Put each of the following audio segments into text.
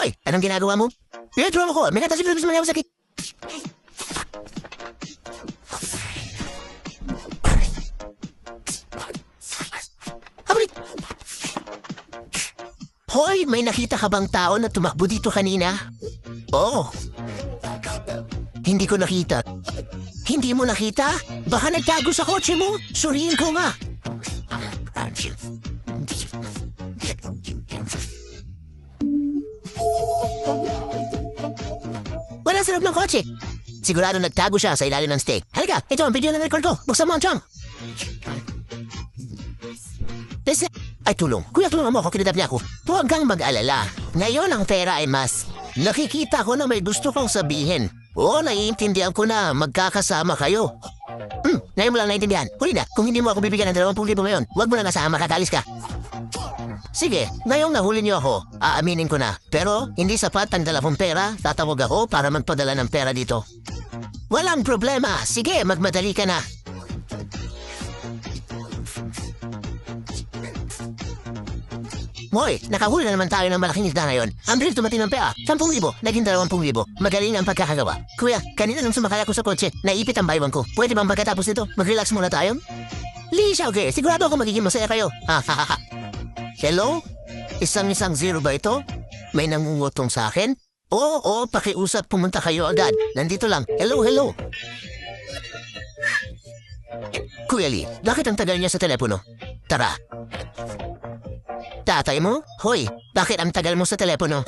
Hoy, anong ginagawa mo? Pinaturo mo ko, may katasin ko sa sakit. Habalik! Hoy, may nakita ka bang tao na tumakbo dito kanina? Oo. Hindi ko nakita. Hindi mo nakita? Baka nagtago sa kotse mo? Suriin ko nga. Wala sa loob ng kotse. Sigurado nagtago siya sa ilalim ng steak. Halika, ito ang video na record ko. Buksan mo ang chong. Ay, tulong. Kuya, tulungan mo ako. Kinidap niya ako. Huwag kang mag-alala. Ngayon ang pera ay mas. Nakikita ko na may gusto kong sabihin. Oo, naiintindihan ko na magkakasama kayo. Ngayon mo lang naiintindihan. Huli na, kung hindi mo ako bibigyan ng 20,000 ngayon, huwag mo na kasama, katalis ka. Sige, ngayong nahuli niyo ako, aaminin ko na. Pero hindi sapat ang 2 pera, tatawag ako para magpadala ng pera dito. Walang problema. Sige, magmadali ka na. Hoy, nakahuli na naman tayo ng malaking isda ngayon. Ang bilis tumating ng pera. 10,000, naging 20,000. Magaling ang pagkakagawa. Kuya, kanina nung sumakay ako sa kotse, naipit ang baywang ko. Pwede bang pagkatapos nito, mag-relax muna tayo? Lisa, okay. Sigurado ako magiging masaya kayo. Ha. Hello? Isang zero ba ito? May nangungutong sa akin? Oo, pakiusap, pumunta kayo agad. Nandito lang. Hello. Kuya Lee, bakit ang tagal niya sa telepono? Tara. Tatay mo? Hoy, bakit ang tagal mo sa telepono?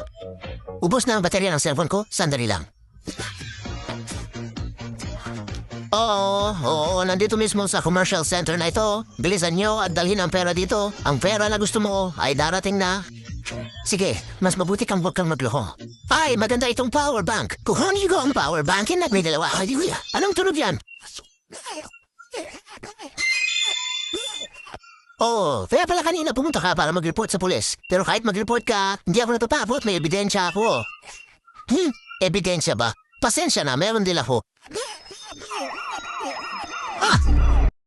Ubos na ang baterya ng cellphone ko? Sandali lang. Oo, nandito mismo sa commercial center na ito. Bilisan nyo at dalhin ang pera dito. Ang pera na gusto mo ay darating na. Sige, mas mabuti kang huwag kang magluho. Ay, maganda itong power bank. Kuhanin ko ang power bank at may dalawa. Ay, kuya, anong tunog yan? Oo, kaya pala kanina pumunta ka para mag-report sa pulis. Pero kahit mag-report ka, hindi ako natapapot, may ebidensya ako. Ebidensya ba? Pasensya na, meron din ako.